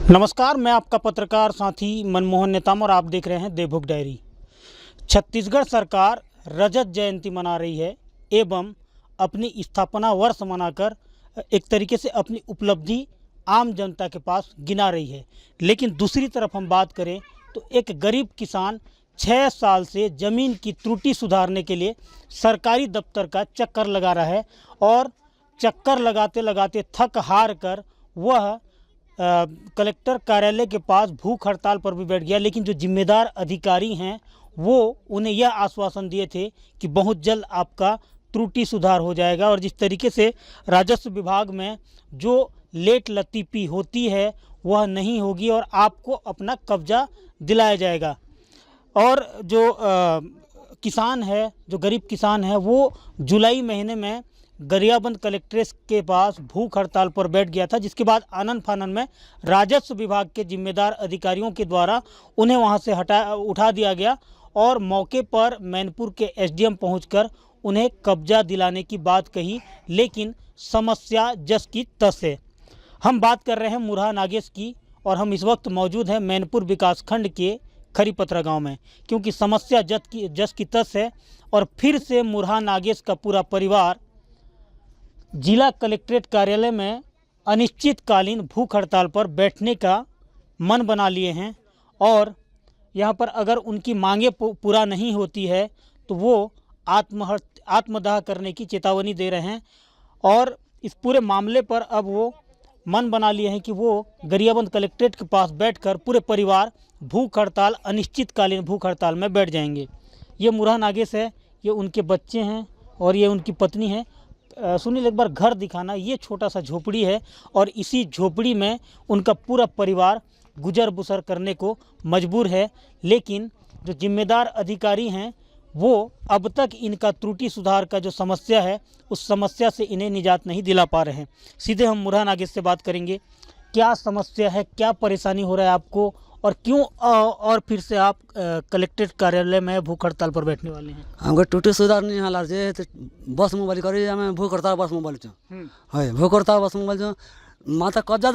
नमस्कार, मैं आपका पत्रकार साथी मनमोहन नेताम और आप देख रहे हैं देवभोग डायरी। छत्तीसगढ़ सरकार रजत जयंती मना रही है एवं अपनी स्थापना वर्ष मनाकर एक तरीके से अपनी उपलब्धि आम जनता के पास गिना रही है। लेकिन दूसरी तरफ हम बात करें तो एक गरीब किसान 6 साल से ज़मीन की त्रुटि सुधारने के लिए सरकारी दफ्तर का चक्कर लगा रहा है और चक्कर लगाते लगाते थक हार कर वह कलेक्टर कार्यालय के पास भूख हड़ताल पर भी बैठ गया। लेकिन जो जिम्मेदार अधिकारी हैं वो उन्हें यह आश्वासन दिए थे कि बहुत जल्द आपका त्रुटि सुधार हो जाएगा और जिस तरीके से राजस्व विभाग में जो लेट लतीफ़ी होती है वह नहीं होगी और आपको अपना कब्जा दिलाया जाएगा। और जो किसान है, जो गरीब किसान है, वो जुलाई महीने में गरियाबंद कलेक्ट्रेट के पास भूख हड़ताल पर बैठ गया था, जिसके बाद आनन फानन में राजस्व विभाग के जिम्मेदार अधिकारियों के द्वारा उन्हें वहां से उठा दिया गया और मौके पर मैनपुर के एसडीएम पहुंचकर उन्हें कब्जा दिलाने की बात कही। लेकिन समस्या जस की तस है। हम बात कर रहे हैं मुरहा नागेश की और हम इस वक्त मौजूद हैं मैनपुर विकासखंड के खरीपत्रा गाँव में, क्योंकि समस्या जस की तस है और फिर से मुरहा नागेश का पूरा परिवार जिला कलेक्ट्रेट कार्यालय में अनिश्चितकालीन भूख हड़ताल पर बैठने का मन बना लिए हैं और यहाँ पर अगर उनकी मांगें पूरा नहीं होती है तो वो आत्मदाह करने की चेतावनी दे रहे हैं। और इस पूरे मामले पर अब वो मन बना लिए हैं कि वो गरियाबंद कलेक्ट्रेट के पास बैठकर पूरे परिवार भूख हड़ताल, अनिश्चितकालीन भूख हड़ताल में बैठ जाएंगे। ये मुरहा नागेश है, ये उनके बच्चे हैं और ये उनकी पत्नी है। सुनील, एक बार घर दिखाना। ये छोटा सा झोपड़ी है और इसी झोपड़ी में उनका पूरा परिवार गुजर बसर करने को मजबूर है। लेकिन जो जिम्मेदार अधिकारी हैं वो अब तक इनका त्रुटि सुधार का जो समस्या है उस समस्या से इन्हें निजात नहीं दिला पा रहे हैं। सीधे हम मुरहा नागेश से बात करेंगे। क्या समस्या है, क्या परेशानी हो रहा है आपको और क्यों और फिर से आप कलेक्ट्रेट कार्यालय में भूख हड़ताल पर बैठने वाले हैं? हमको टूटी सुधार नहीं हाला जे बस मोबाइल करी हमें भूख हड़ताल बस मोबाइल छो है भूख हड़ताल बस मोबाइल छो माता कब्जा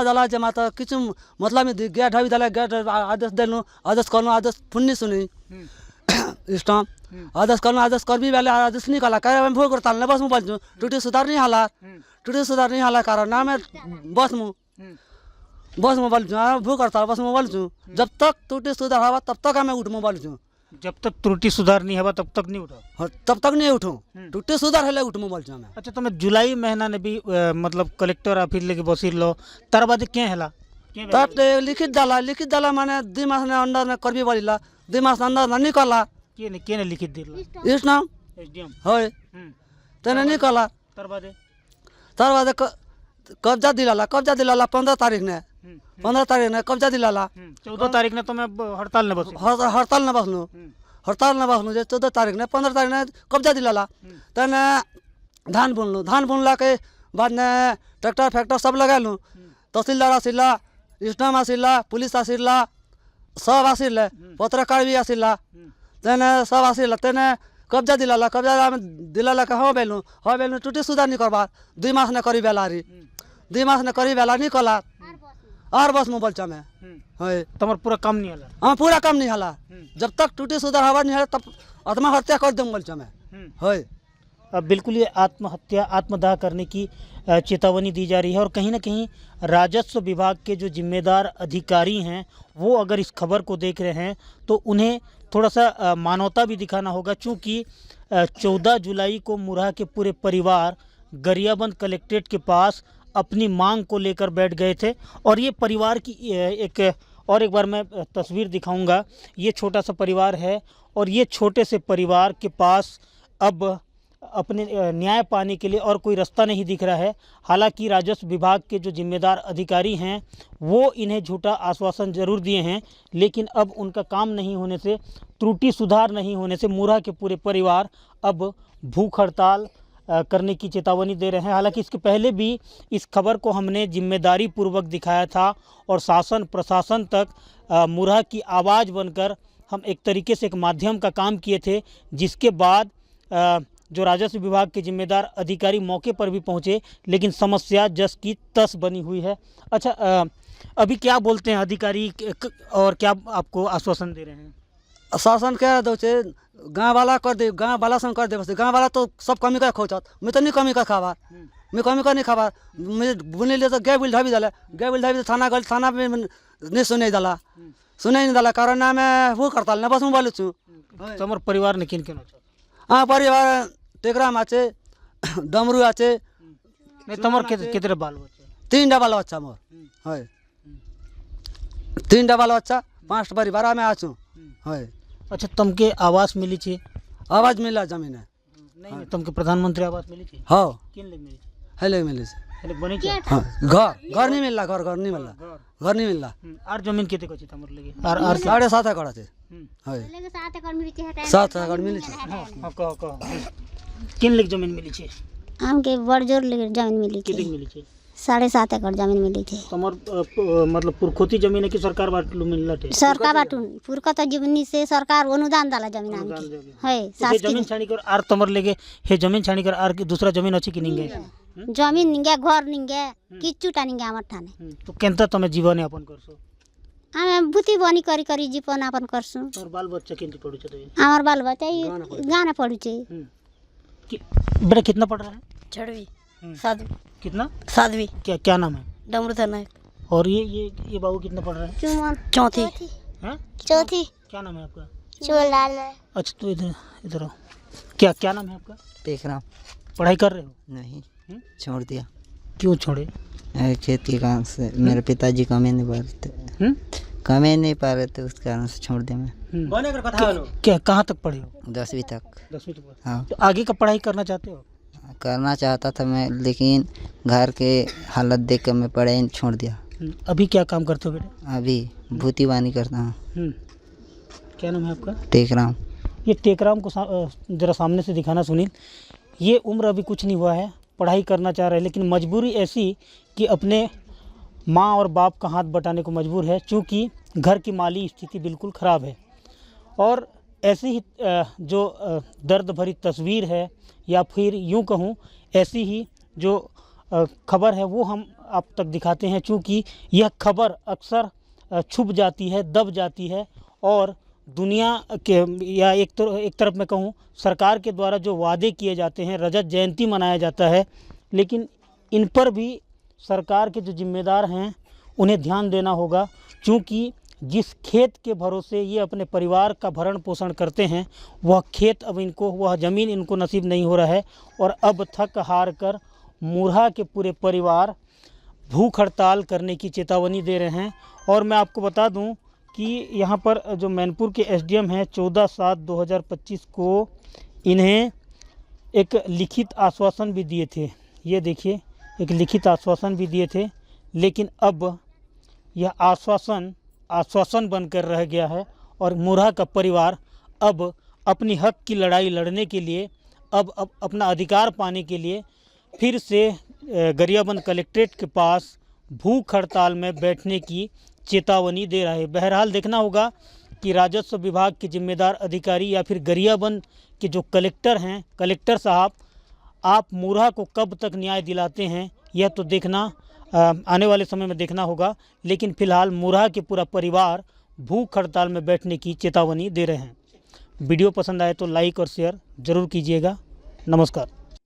दला जे माता किछु मतलब में गेट हबी दला गेट आदेश देनु आदेश करनु आदेश फुन्नी सुनी स्टाम आदेश करनु आदेश करबी वाले आदेश नहीं कला कहे भूख हड़ताल ने बस मोबाइल छो टूटी सुधार नहीं हाला कारण नाम बस मोबाइल छो भूख हड़ताल बस मोबाइल छो जब तक त्रुटि सुधार हवा तब तक हमें उठ मोबाइल छो जब तक त्रुटि सुधार नहीं हवा तब तक नहीं उठा तब तक नहीं उठो टूटे सुधार है उठ मोबाइल छो हमें। अच्छा, तुम्हें जुलाई महीना ने भी मतलब कलेक्टर ऑफिस लेके बसिर लो तार बाद क्या हैला तब ते लिखित डाला माने 2 मास ने अंदर ने करबी बोलिला 2 मास अंदर नहीं करला के ने लिखित दिला इस नाम एसडीएम होय तने नहीं करला तार बाद कब्जा दिलाला 15 तारीख ने 15 तारीख ने कब्जा दिलाला 14 तारीख ने तो मैं हड़ताल न बसलू जे 14 तारीख ने 15 तारीख ने कब्जा दिलाला तने धान बुनला के बाद ने ट्रैक्टर फैक्टर सब लगा लूँ तहसीलदार आसिल्ला स्टाम आसिल्ला पुलिस आसिल्ला सब आसिल्ले पत्रकार भी आसिल्ला तेने सब आसिल्ला तेने कब्जा दिलाला के हाँ बेलू टूटी सुधार नहीं करवा 2 मास ने करी बेलारी 2 मास ने करी बेला नहीं कला और बस मोबाइल चमे है तुम्हारा पूरा काम नहीं हला। हाँ पूरा काम नहीं हला जब तक टूटी सुधार हवा नहीं हला तब आत्महत्या कर दूंगा चमे है। अब बिल्कुल ये आत्मदाह करने की चेतावनी दी जा रही है और कहीं ना कहीं राजस्व विभाग के जो जिम्मेदार अधिकारी हैं वो अगर इस खबर को देख रहे हैं तो उन्हें थोड़ा सा मानवता भी दिखाना होगा, चूँकि 14 जुलाई को मुरहा के पूरे परिवार गरियाबंद कलेक्ट्रेट के पास अपनी मांग को लेकर बैठ गए थे। और ये परिवार की एक बार मैं तस्वीर दिखाऊंगा। ये छोटा सा परिवार है और ये छोटे से परिवार के पास अब अपने न्याय पाने के लिए और कोई रास्ता नहीं दिख रहा है। हालांकि राजस्व विभाग के जो जिम्मेदार अधिकारी हैं वो इन्हें झूठा आश्वासन जरूर दिए हैं, लेकिन अब उनका काम नहीं होने से, त्रुटि सुधार नहीं होने से मुरहा के पूरे परिवार अब भूख हड़ताल करने की चेतावनी दे रहे हैं। हालांकि इसके पहले भी इस खबर को हमने जिम्मेदारी पूर्वक दिखाया था और शासन प्रशासन तक मुरहा की आवाज़ बनकर हम एक तरीके से एक माध्यम का काम किए थे, जिसके बाद जो राजस्व विभाग के जिम्मेदार अधिकारी मौके पर भी पहुंचे, लेकिन समस्या जस की तस बनी हुई है। अच्छा, अभी क्या बोलते हैं अधिकारी और क्या आपको आश्वासन दे रहे हैं? शासन कह दो छे गाँव वाला कर दे, गाँव वाला संग कर दे, बस गाँव वाला तो सब कमी का खोचत, मैं तो नहीं कमी का खावा, मैं कमी का नहीं खावा, मैं बुने लिए तो गए बिल ढाबी डाला, गए बिल ढाबी थाना गल, थाना में नहीं सुने डाला, सुने नहीं डाला, कारण ना मैं वो करता ना, बस मैं बोलूँ छू। तुम्हारे परिवार ने किन किन? हाँ परिवार टेकराम आचे, डमरू आचे, नहीं तुम्हारे कितने बाल बच्चे? 3 बाल बच्चा मोर है, 3 बाल बच्चा, 5 परिवार में आचू है। अच्छा, तुमके आवास मिली छे? आवाज मिला जमीन है नहीं, तुमके प्रधानमंत्री आवास मिली छे? हाँ किन लग मिली छे? हेले मिले से हेले बनी छे? हाँ घर नहीं मिलला, घर नहीं मिलला, घर नहीं मिलला। आर जमीन कितने को छे तमर लगे? आर 7.5 एकड़ है, 7 एकड़ मिली छे। 7 एकड़ मिली छे। हाँ, कहो किन लग जमीन मिली छे? हमके बड़ जोर ले जमीन मिली कितने थी, मिली छे? 7.5 एकड़ जमीन मिली थी। तमर मतलब पुरखोती जमीन है कि सरकार बाटलू मिलला थे? सरकार बाटून पुरका तो जमीनी से सरकार अनुदान डाला जमीन हमके है। हे जमीन छाणी कर आर तमर लेगे, हे जमीन छाणी कर आर की दूसरा जमीन अछि कि निंगे? जमीन निंगे, घर निंगे, किचुटा निंगे हमर ठाने। तो केनता तमे जीवन यापन करसो? हमें बुती बनी करी करी जीवन यापन करसु। तोर बाल बच्चा केनती पढु छ? तो हमार बाल बच्चा गाना पढ़ू छे। बेटा कितना पढ़ रहा है? 6वीं 7वीं कितना? 7वीं। क्या नाम है? डमरू नायक। और ये बाबू कितना पढ़ रहा है? चुमन 4थी। हैं? चौथी। क्या नाम है आपका? चोलाल। अच्छा, तो इधर आओ। क्या नाम है आपका? टेकराम। पढ़ाई कर रहे हो? नहीं, छोड़ दिया। क्यों छोड़े? खेत के काम से मेरे पिताजी कमे नहीं पा रहे थे, कमे नहीं पा रहे थे, उस कारण से छोड़ दिया मैं। क्या कहाँ तक पढ़े हो? 10वीं तक। 10वीं तक पढ़े। हाँ, तो आगे का पढ़ाई करना चाहते हो? करना चाहता था मैं, लेकिन घर के हालत देख कर मैं पढ़ाई छोड़ दिया। अभी क्या काम करते हो बेटा? अभी भूती बानी करता हूँ। क्या नाम है आपका? टेकराम। ये टेकराम को जरा सामने से दिखाना सुनील। ये उम्र अभी कुछ नहीं हुआ है, पढ़ाई करना चाह रहे हैं, लेकिन मजबूरी ऐसी कि अपने माँ और बाप का हाथ बटाने को मजबूर है, चूँकि घर की माली स्थिति बिल्कुल ख़राब है। और ऐसी ही जो दर्द भरी तस्वीर है, या फिर यूँ कहूँ ऐसी ही जो खबर है, वो हम आप तक दिखाते हैं, चूँकि यह खबर अक्सर छुप जाती है, दब जाती है, और दुनिया के या एक तरफ मैं कहूँ सरकार के द्वारा जो वादे किए जाते हैं, रजत जयंती मनाया जाता है, लेकिन इन पर भी सरकार के जो जिम्मेदार हैं उन्हें ध्यान देना होगा, क्योंकि जिस खेत के भरोसे ये अपने परिवार का भरण पोषण करते हैं, वह खेत अब इनको, वह ज़मीन इनको नसीब नहीं हो रहा है, और अब थक हार कर मुरहा के पूरे परिवार भूख हड़ताल करने की चेतावनी दे रहे हैं। और मैं आपको बता दूं कि यहाँ पर जो मैनपुर के एसडीएम हैं, 14/7/2025 को इन्हें एक लिखित आश्वासन भी दिए थे। ये देखिए, एक लिखित आश्वासन भी दिए थे, लेकिन अब यह आश्वासन बनकर रह गया है, और मुरहा का परिवार अब अपनी हक की लड़ाई लड़ने के लिए, अब अपना अधिकार पाने के लिए फिर से गरियाबंद कलेक्ट्रेट के पास भूख हड़ताल में बैठने की चेतावनी दे रहा है। बहरहाल देखना होगा कि राजस्व विभाग के जिम्मेदार अधिकारी या फिर गरियाबंद के जो कलेक्टर हैं, कलेक्टर साहब, आप मुरहा को कब तक न्याय दिलाते हैं, यह तो देखना आने वाले समय में देखना होगा। लेकिन फ़िलहाल मुरहा के पूरा परिवार भूख हड़ताल में बैठने की चेतावनी दे रहे हैं। वीडियो पसंद आए तो लाइक और शेयर ज़रूर कीजिएगा। नमस्कार।